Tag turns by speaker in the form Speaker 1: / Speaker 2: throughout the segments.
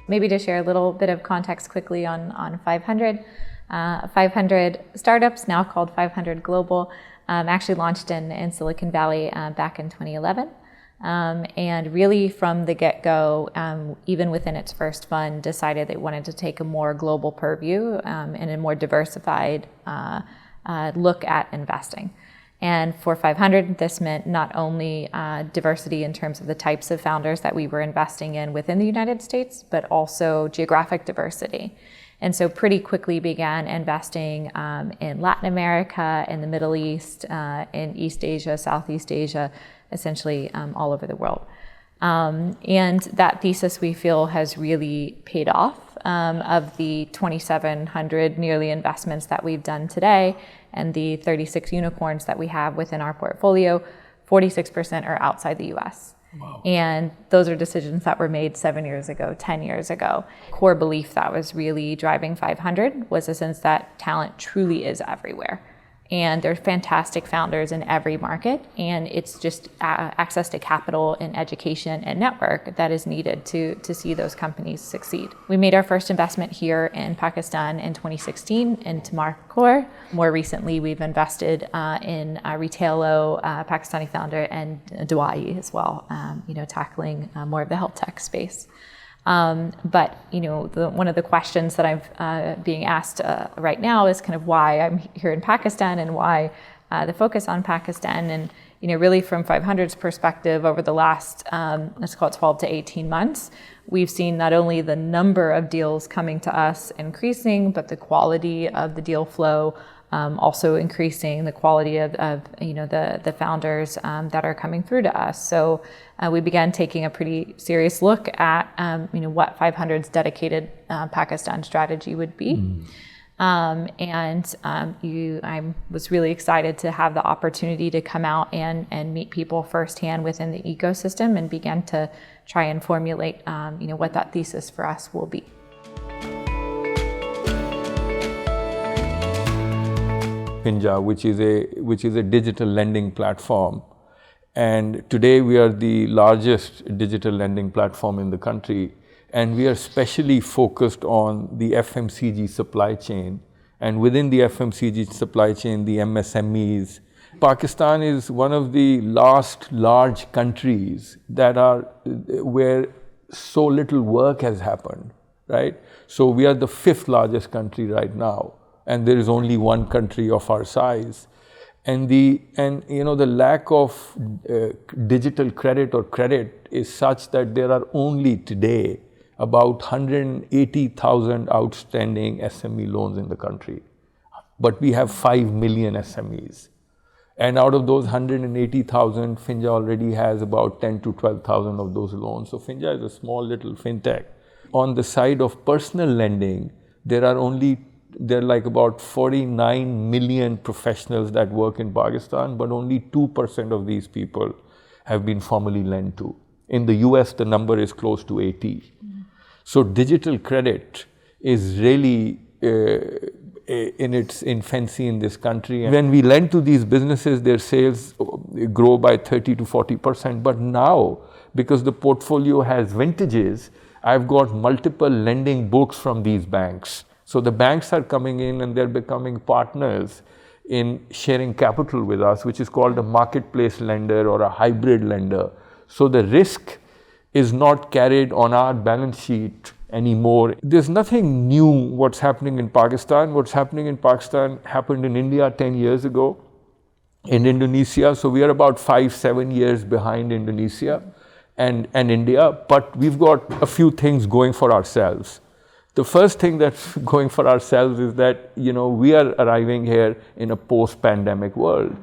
Speaker 1: Maybe to share a little bit of context quickly on 500. 500 startups, now called 500 Global, actually launched in Silicon Valley back in 2011. And really from the get-go, even within its first fund, decided they wanted to take a more global purview and a more diversified look at investing. And for 500, this meant not only diversity in terms of the types of founders that we were investing in within the United States, but also geographic diversity. And so pretty quickly began investing in Latin America, in the Middle East, in East Asia, Southeast Asia, essentially all over the world. And that thesis, we feel, has really paid off. Of the 2,700 nearly investments that we've done today and the 36 unicorns that we have within our portfolio, 46% are outside the US.
Speaker 2: Wow.
Speaker 1: And those are decisions that were made 7 years ago, 10 years ago. Core belief that was really driving 500 was a sense that talent truly is everywhere. And there are fantastic founders in every market, and it's just access to capital and education and network that is needed to see those companies succeed. We made our first investment here in Pakistan in 2016 in Tamar Kaur. More recently, we've invested in Ricult, Pakistani founder, and Dawai as well, tackling more of the health tech space. But one of the questions that I'm being asked right now is kind of why I'm here in Pakistan and why the focus on Pakistan. And really from 500's perspective, over the last let's call it 12 to 18 months, we've seen not only the number of deals coming to us increasing, but the quality of the deal flow also increasing, the quality of the founders that are coming through to us. So we began taking a pretty serious look at what 500's dedicated Pakistan strategy would be. I was really excited to have the opportunity to come out and meet people firsthand within the ecosystem and began to try and formulate what that thesis for us will be.
Speaker 2: Finja, which is a digital lending platform. And today we are the largest digital lending platform in the country. And we are specially focused on the FMCG supply chain. And within the FMCG supply chain, the MSMEs. Pakistan is one of the last large countries where so little work has happened, right? So we are the 5th largest country right now. And there is only one country of our size. And the lack of digital credit or credit is such that there are only today about 180,000 outstanding SME loans in the country. But we have 5 million SMEs. And out of those 180,000, Finja already has about 10 to 12,000 of those loans. So Finja is a small little fintech. On the side of personal lending, there are like about 49 million professionals that work in Pakistan, but only 2% of these people have been formally lent to. In the US, the number is close to 80. So digital credit is really in its infancy in this country. And when we lend to these businesses, their sales grow by 30 to 40%. But now, because the portfolio has vintages, I've got multiple lending books from these banks. So the banks are coming in and they're becoming partners in sharing capital with us, which is called a marketplace lender or a hybrid lender. So the risk is not carried on our balance sheet anymore. There's nothing new what's happening in Pakistan. What's happening in Pakistan happened in India 10 years ago, in Indonesia. So we are about 5-7 years behind Indonesia and India, but we've got a few things going for ourselves. The first thing that's going for ourselves is that, we are arriving here in a post-pandemic world.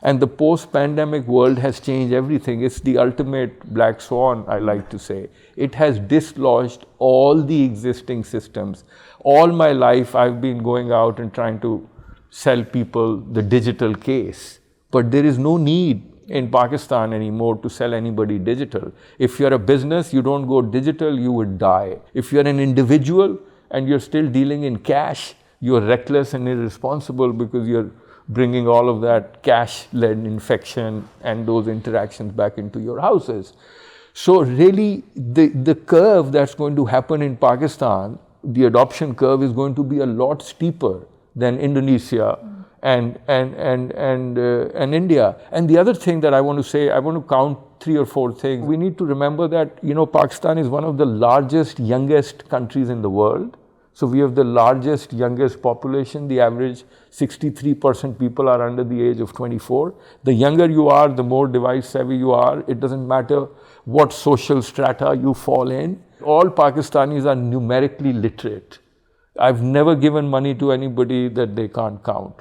Speaker 2: And the post-pandemic world has changed everything. It's the ultimate black swan, I like to say. It has dislodged all the existing systems. All my life, I've been going out and trying to sell people the digital case. But there is no need in Pakistan anymore to sell anybody digital. If you're a business, you don't go digital, you would die. If you're an individual and you're still dealing in cash, you're reckless and irresponsible because you're bringing all of that cash-led infection and those interactions back into your houses. So really, the curve that's going to happen in Pakistan, the adoption curve is going to be a lot steeper than Indonesia and India. And the other thing that I want to say, I want to count 3 or 4 things. We need to remember that, Pakistan is one of the largest, youngest countries in the world. So we have the largest, youngest population. The average 63% people are under the age of 24. The younger you are, the more device savvy you are. It doesn't matter what social strata you fall in. All Pakistanis are numerically literate. I've never given money to anybody that they can't count.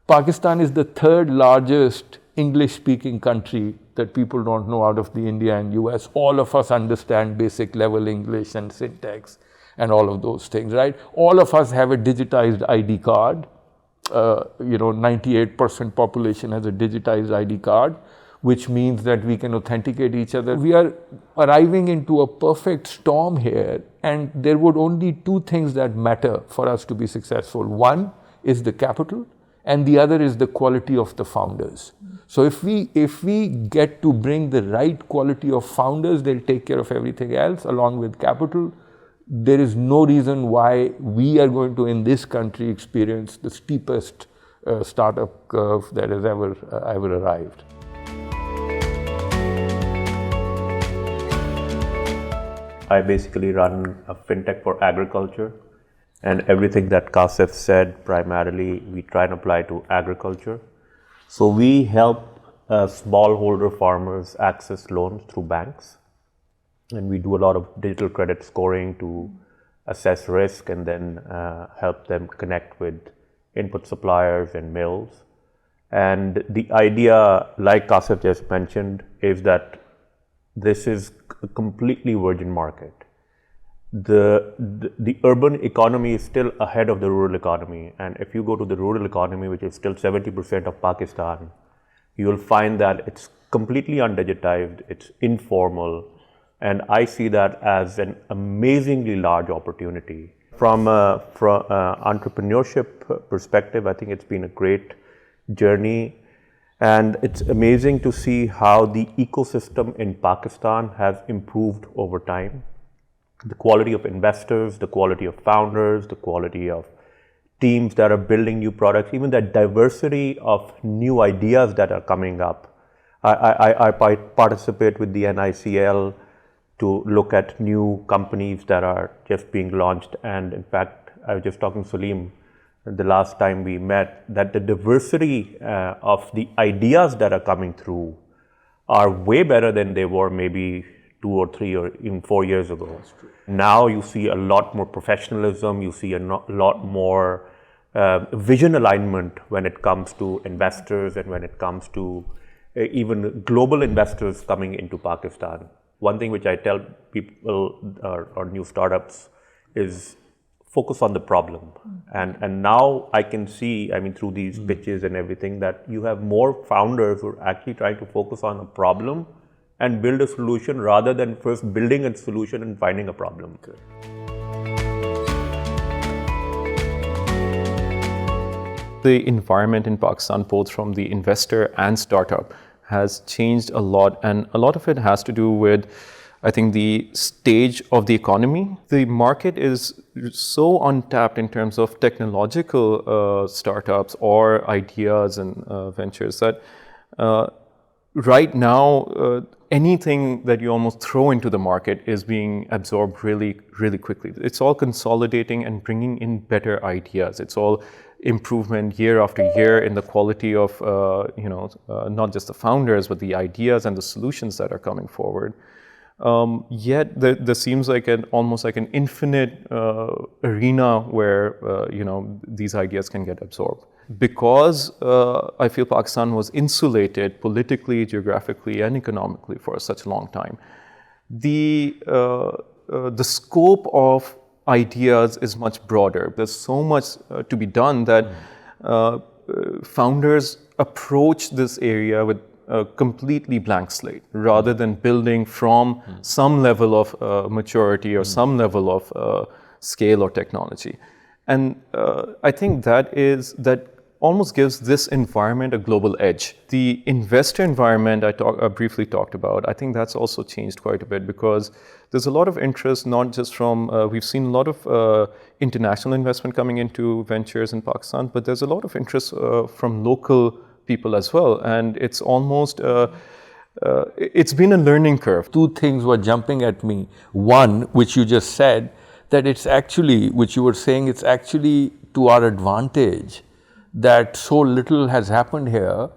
Speaker 2: Pakistan is the 3rd largest English-speaking country that people don't know out of the India and US. All of us understand basic level English and syntax and all of those things, right? All of us have a digitized ID card. 98% population has a digitized ID card, which means that we can authenticate each other. We are arriving into a perfect storm here, and there would only 2 things that matter for us to be successful. One is the capital, and the other is the quality of the founders. So if we get to bring the right quality of founders, they'll take care of everything else along with capital. There is no reason why we are going to, in this country, experience the steepest startup curve that has ever arrived.
Speaker 3: I basically run a fintech for agriculture, and everything that Qasif said, primarily we try and apply to agriculture. So we help smallholder farmers access loans through banks. And we do a lot of digital credit scoring to assess risk and then help them connect with input suppliers and mills. And the idea, like Qasif just mentioned, is that this is a completely virgin market. The urban economy is still ahead of the rural economy. And if you go to the rural economy, which is still 70% of Pakistan, you will find that it's completely undigitized, it's informal. And I see that as an amazingly large opportunity. From an entrepreneurship perspective, I think it's been a great journey. And it's amazing to see how the ecosystem in Pakistan has improved over time. The quality of investors, the quality of founders, the quality of teams that are building new products, even the diversity of new ideas that are coming up. I participate with the NICL to look at new companies that are just being launched. And in fact, I was just talking to Salim the last time we met, that the diversity of the ideas that are coming through are way better than they were maybe 2 or 3 or even 4 years ago. Now you see a lot more professionalism, you see a lot more vision alignment when it comes to investors and when it comes to even global investors coming into Pakistan. One thing which I tell people or new startups is focus on the problem. And now I can see, through these pitches and everything, that you have more founders who are actually trying to focus on a problem and build a solution rather than first building a solution and finding a problem.
Speaker 4: The environment in Pakistan, both from the investor and startup, has changed a lot, and a lot of it has to do with, I think, the stage of the economy. The market is so untapped in terms of technological startups or ideas and ventures that right now, anything that you almost throw into the market is being absorbed really, really quickly. It's all consolidating and bringing in better ideas. It's all improvement year after year in the quality of, not just the founders, but the ideas and the solutions that are coming forward. Yet there seems like almost like an infinite arena where, these ideas can get absorbed. Because I feel Pakistan was insulated politically, geographically, and economically for such a long time, the scope of ideas is much broader. There's so much to be done that founders approach this area with a completely blank slate rather than building from some level of maturity or some level of scale or technology. And I think that almost gives this environment a global edge. The investor environment I briefly talked about, I think that's also changed quite a bit because there's a lot of interest, not just from, we've seen a lot of international investment coming into ventures in Pakistan, but there's a lot of interest from local people as well. And it's almost, it's been a learning curve.
Speaker 2: Two things were jumping at me. One, which you just said, that it's actually, which you were saying, it's actually to our advantage that so little has happened here,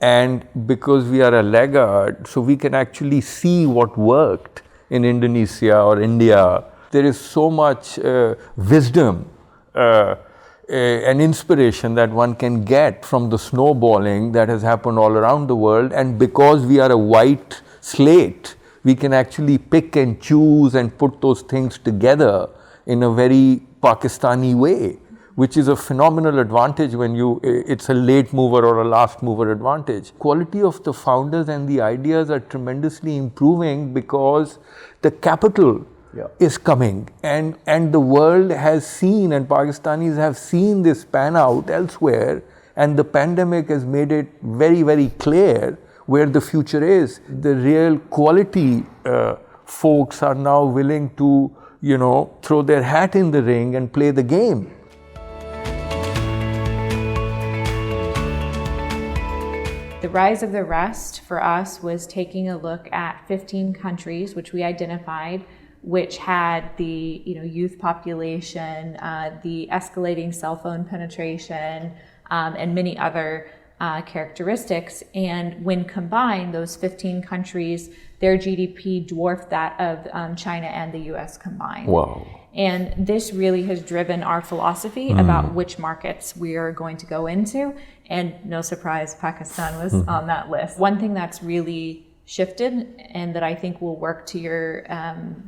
Speaker 2: and because we are a laggard, so we can actually see what worked in Indonesia or India. There is so much wisdom and inspiration that one can get from the snowballing that has happened all around the world, and because we are a white slate, we can actually pick and choose and put those things together in a very Pakistani way, which is a phenomenal advantage when it's a late mover or a last mover advantage. Quality of the founders and the ideas are tremendously improving because the capital is coming, and the world has seen, and Pakistanis have seen this pan out elsewhere, and the pandemic has made it very, very clear where the future is. The real quality folks are now willing to, throw their hat in the ring and play the game.
Speaker 1: The rise of the rest for us was taking a look at 15 countries, which we identified, which had the youth population, the escalating cell phone penetration, and many other characteristics. And when combined, those 15 countries, their GDP dwarfed that of China and the US combined.
Speaker 2: Wow.
Speaker 1: And this really has driven our philosophy about which markets we are going to go into. And no surprise, Pakistan was on that list. One thing that's really shifted and that I think will work to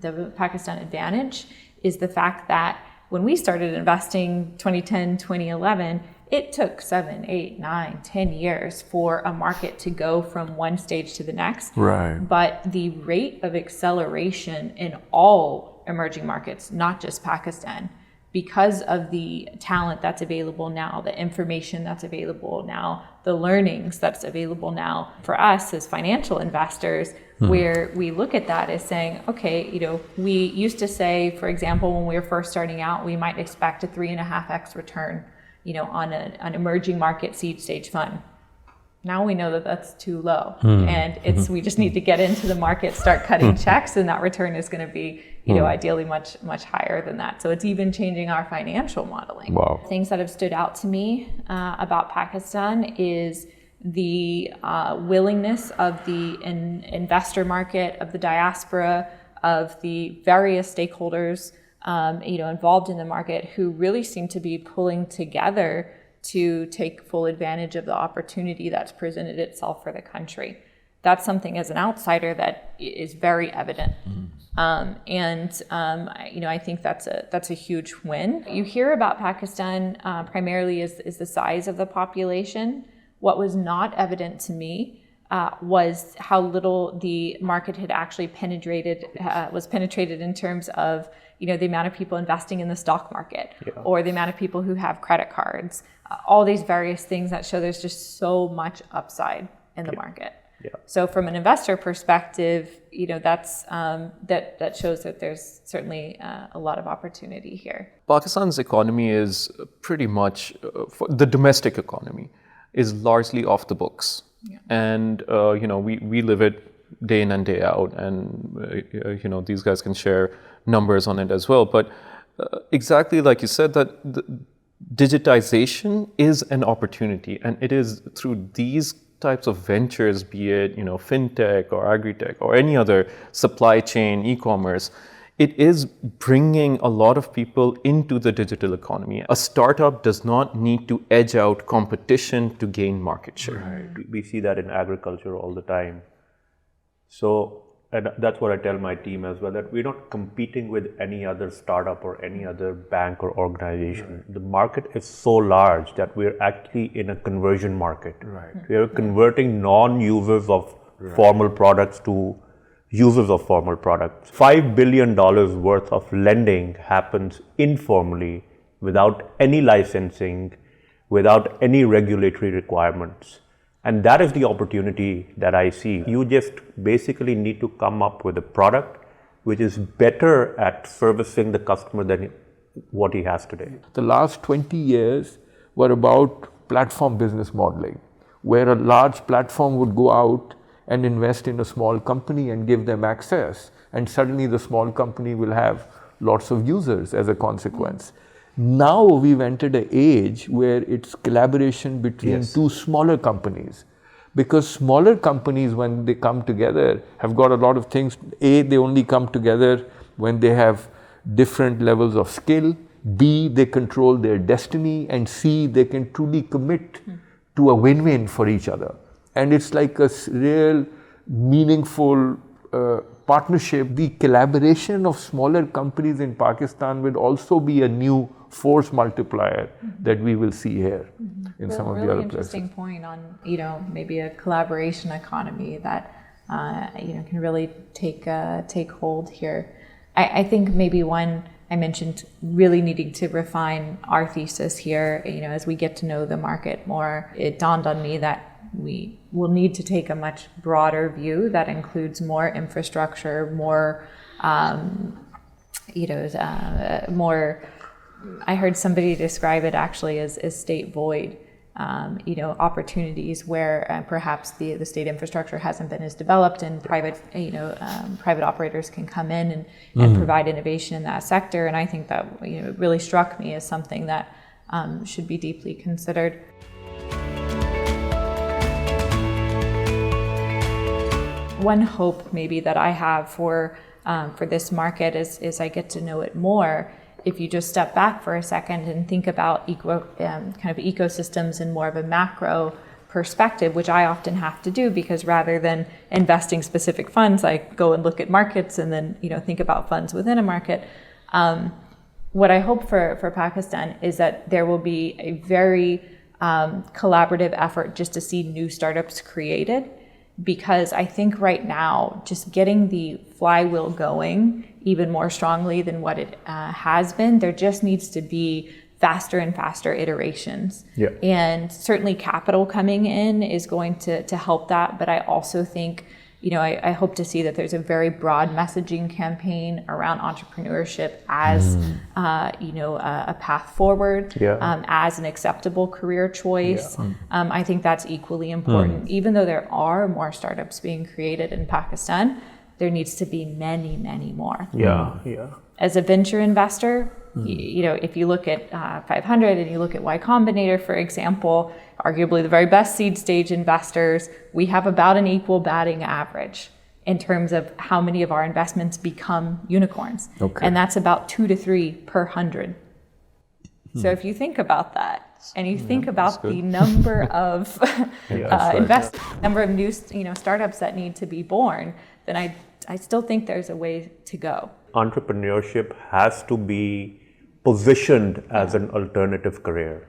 Speaker 1: the Pakistan advantage is the fact that when we started investing 2010, 2011, it took 7, 8, 9, 10 years for a market to go from one stage to the next.
Speaker 2: Right.
Speaker 1: But the rate of acceleration in all emerging markets, not just Pakistan, because of the talent that's available now, the information that's available now, the learnings that's available now for us as financial investors, where we look at that as saying, okay, we used to say, for example, when we were first starting out, we might expect a 3.5x return, on an emerging market seed stage fund. Now we know that that's too low, and we just need to get into the market, start cutting checks, and that return is going to be, ideally much, much higher than that. So it's even changing our financial modeling.
Speaker 2: Wow.
Speaker 1: Things that have stood out to me about Pakistan is the willingness of the investor market, of the diaspora, of the various stakeholders, involved in the market, who really seem to be pulling together to take full advantage of the opportunity that's presented itself for the country. That's something as an outsider that is very evident. I think that's a huge win. You hear about Pakistan primarily is the size of the population. What was not evident to me was how little the market had actually was penetrated in terms of the amount of people investing in the stock market, or the amount of people who have credit cards, all these various things that show there's just so much upside in the market. So from an investor perspective, that shows that there's certainly a lot of opportunity here.
Speaker 4: Pakistan's economy is pretty much, the domestic economy is largely off the books. And, we live it day in and day out, and, these guys can share numbers on it as well. But exactly like you said, that digitization is an opportunity, and it is through these types of ventures, be it, Fintech or Agritech or any other supply chain, e-commerce, it is bringing a lot of people into the digital economy. A startup does not need to edge out competition to gain market share.
Speaker 3: Right. We see that in agriculture all the time. So, and that's what I tell my team as well, that we're not competing with any other startup or any other bank or organization. Right. The market is so large that we're actually in a conversion market. Right. We are converting non-users of formal products to users of formal products. $5 billion worth of lending happens informally without any licensing, without any regulatory requirements. And that is the opportunity that I see. You just basically need to come up with a product which is better at servicing the customer than what he has today.
Speaker 2: The last 20 years were about platform business modeling, where a large platform would go out and invest in a small company and give them access, and suddenly the small company will have lots of users as a consequence. Now we've entered an age where it's collaboration between two smaller companies, because smaller companies, when they come together, have got a lot of things. A, they only come together when they have different levels of skill. B, they control their destiny. And C, they can truly commit to a win-win for each other. And it's like a real meaningful partnership. The collaboration of smaller companies in Pakistan will also be a new force multiplier that we will see here in some of the other places.
Speaker 1: Interesting point on, maybe a collaboration economy that can really take hold here. I think maybe one, I mentioned really needing to refine our thesis here. As we get to know the market more, it dawned on me that we will need to take a much broader view that includes more infrastructure, more, more. I heard somebody describe it actually as state void, opportunities where perhaps the state infrastructure hasn't been as developed, and private operators can come in and provide innovation in that sector. And I think that it really struck me as something that should be deeply considered. One hope maybe that I have for this market is I get to know it more. If you just step back for a second and think about kind of ecosystems in more of a macro perspective, which I often have to do, because rather than investing specific funds, I go and look at markets and then think about funds within a market. What I hope for Pakistan is that there will be a very collaborative effort just to see new startups created, because I think right now just getting the flywheel going even more strongly than what it has been, there just needs to be faster and faster iterations.
Speaker 3: Yeah.
Speaker 1: And certainly capital coming in is going to help that. But I also think, I hope to see that there's a very broad messaging campaign around entrepreneurship as, a path forward, as an acceptable career choice. Yeah. I think that's equally important. Even though there are more startups being created in Pakistan, there needs to be many, many more.
Speaker 3: Yeah.
Speaker 1: As a venture investor, if you look at 500 and you look at Y Combinator, for example, arguably the very best seed stage investors, we have about an equal batting average in terms of how many of our investments become unicorns. Okay. And that's about 2 to 3 per 100. So if you think about that, and you think about the number of number of new startups that need to be born, then I still think there's a way to go.
Speaker 3: Entrepreneurship has to be positioned as an alternative career.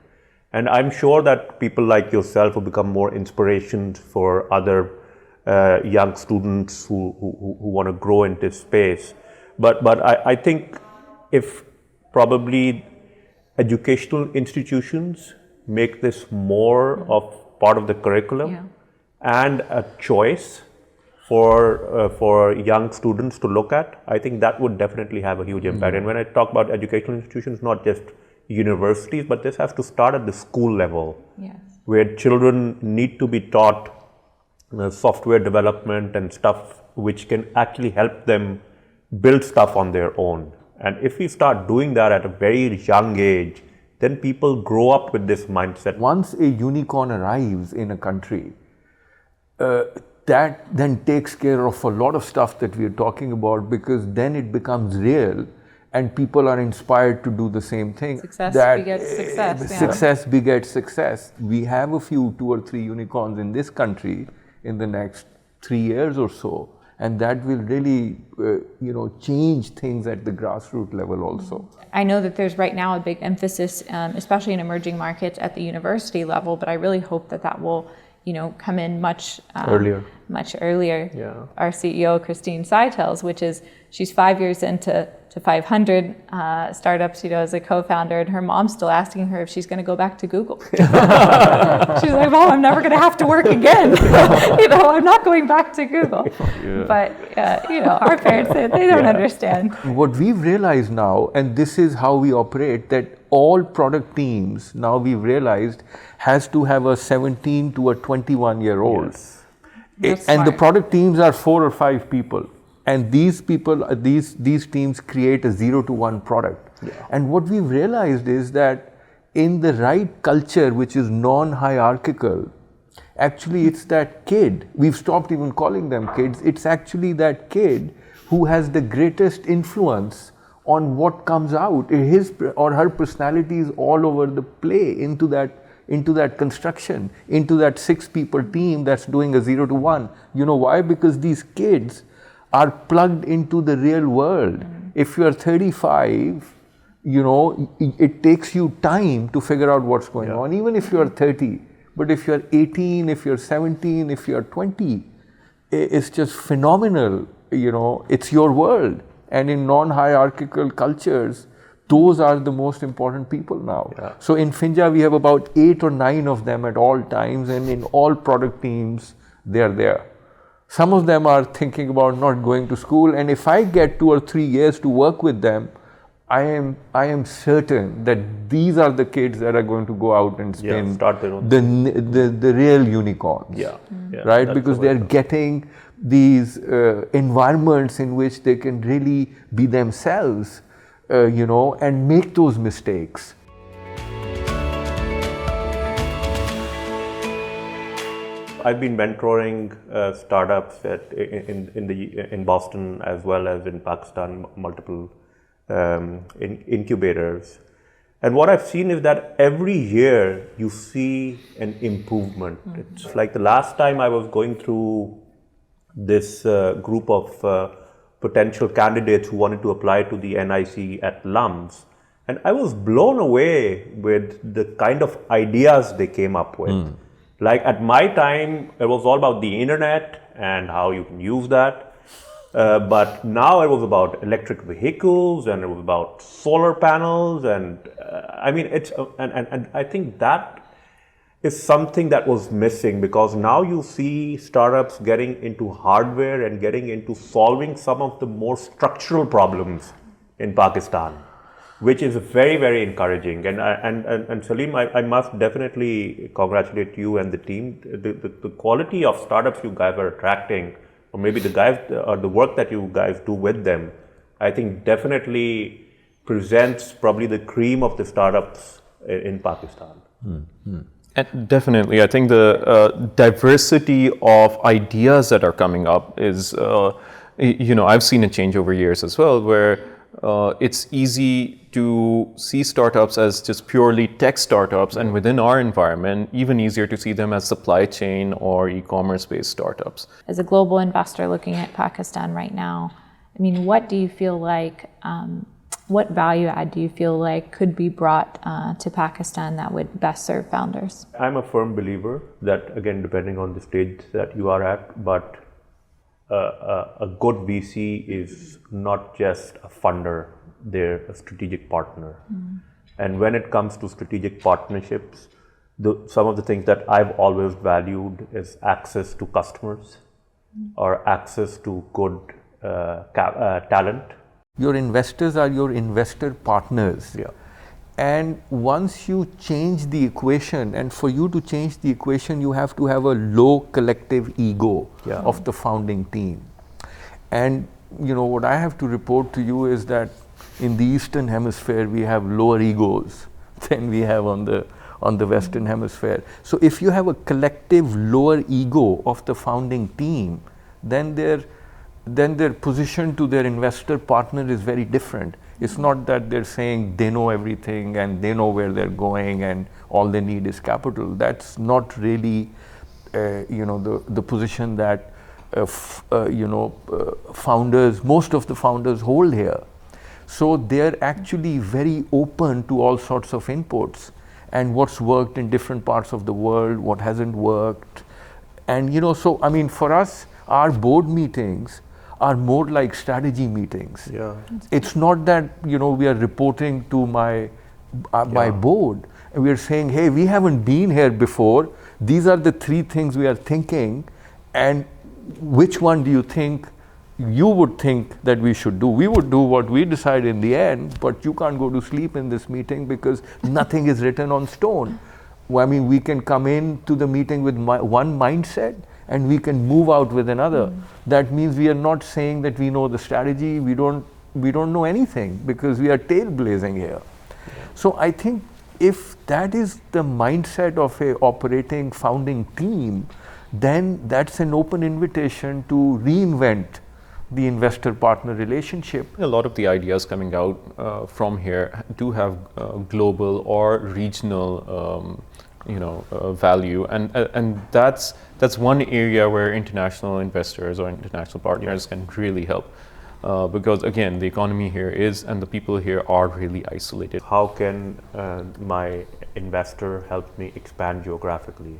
Speaker 3: And I'm sure that people like yourself will become more inspirations for other young students who want to grow in this space. But I think if probably educational institutions make this more of part of the curriculum and a choice for young students to look at, I think that would definitely have a huge impact. And when I talk about educational institutions, not just universities, but this has to start at the school level, where children need to be taught software development and stuff which can actually help them build stuff on their own. And if we start doing that at a very young age, then people grow up with this mindset.
Speaker 2: Once a unicorn arrives in a country, that then takes care of a lot of stuff that we are talking about, because then it becomes real and people are inspired to do the same thing.
Speaker 1: Success begets success.
Speaker 2: Success begets success. We have a few 2 or 3 unicorns in this country in the next 3 years or so. And that will really, change things at the grassroots level also.
Speaker 1: I know that there's right now a big emphasis, especially in emerging markets at the university level, but I really hope that will, come in much earlier.
Speaker 3: Yeah.
Speaker 1: Our CEO, Christine Seitels, which is, she's 5 years into to 500 startups, as a co-founder, and her mom's still asking her if she's going to go back to Google. She's like, Mom, I'm never going to have to work again. I'm not going back to Google. Yeah. But, our parents, they don't understand.
Speaker 2: What we've realized now, and this is how we operate, that all product teams, now we've realized, has to have a 17 to a 21-year-old. Yes. And the product teams are 4 or 5 people. And these people, these teams create a 0 to 1 product. Yeah. And what we've realized is that in the right culture, which is non-hierarchical, actually it's that kid, we've stopped even calling them kids, it's actually that kid who has the greatest influence on what comes out. His or her personality is all over the play into that construction, into that 6-people team that's doing a 0 to 1. You know why? Because these kids are plugged into the real world. If you are 35, it takes you time to figure out what's going on, even if you are 30. But if you're 18, if you're 17, if you're 20, it's just phenomenal. It's your world. And in non-hierarchical cultures, those are the most important people now. Yeah. So in Finja, we have about 8 or 9 of them at all times, and in all product teams, they're there. Some of them are thinking about not going to school, and if I get 2 or 3 years to work with them, I am certain that these are the kids that are going to go out and spin
Speaker 3: start their own
Speaker 2: the real unicorns. Right? Because they're getting these environments in which they can really be themselves, and make those mistakes.
Speaker 3: I've been mentoring startups in Boston as well as in Pakistan, multiple incubators. And what I've seen is that every year you see an improvement. It's like the last time I was going through this group of potential candidates who wanted to apply to the NIC at LUMS. And I was blown away with the kind of ideas they came up with. Like at my time, it was all about the internet and how you can use that. But now it was about electric vehicles and it was about solar panels. And and I think that is something that was missing, because now you see startups getting into hardware and getting into solving some of the more structural problems in Pakistan, which is very, very encouraging. And Salim, I must definitely congratulate you and the team. The quality of startups you guys are attracting, or maybe the guys or the work that you guys do with them, I think definitely presents probably the cream of the startups in Pakistan.
Speaker 4: And definitely, I think the diversity of ideas that are coming up is, I've seen a change over years as well, where it's easy to see startups as just purely tech startups, and within our environment, even easier to see them as supply chain or e-commerce based startups.
Speaker 1: As a global investor looking at Pakistan right now, what do you feel like, what value add do you feel like could be brought to Pakistan that would best serve founders?
Speaker 3: I'm a firm believer that, again, depending on the stage that you are at, but a good VC is not just a funder, they're a strategic partner. And when it comes to strategic partnerships, some of the things that I've always valued is access to customers or access to good talent.
Speaker 2: Your investors are your investor partners. And once you change the equation, and for you to change the equation, you have to have a low collective ego of the founding team. And what I have to report to you is that in the Eastern Hemisphere, we have lower egos than we have on the Western Hemisphere. So if you have a collective lower ego of the founding team, then their position to their investor partner is very different. It's not that they're saying they know everything and they know where they're going and all they need is capital. That's not really, the position that founders, most of the founders hold here. So they're actually very open to all sorts of inputs and what's worked in different parts of the world, what hasn't worked. And for us, our board meetings are more like strategy meetings.
Speaker 3: Yeah.
Speaker 2: It's not that, you know, we are reporting to my board and we are saying, hey, we haven't been here before. These are the 3 things we are thinking, and which one do you think you would think that we should do? We would do what we decide in the end, but you can't go to sleep in this meeting because nothing is written on stone. Well, I mean, we can come into the meeting with one mindset and we can move out with another. That means we are not saying that we know the strategy. We don't know anything because we are tailblazing here. So I think if that is the mindset of a operating founding team, then that's an open invitation to reinvent the investor-partner relationship.
Speaker 4: A lot of the ideas coming out from here do have global or regional, value, and that's one area where international investors or international partners can really help, because again, the economy here is, and the people here are really isolated.
Speaker 3: How can my investor help me expand geographically?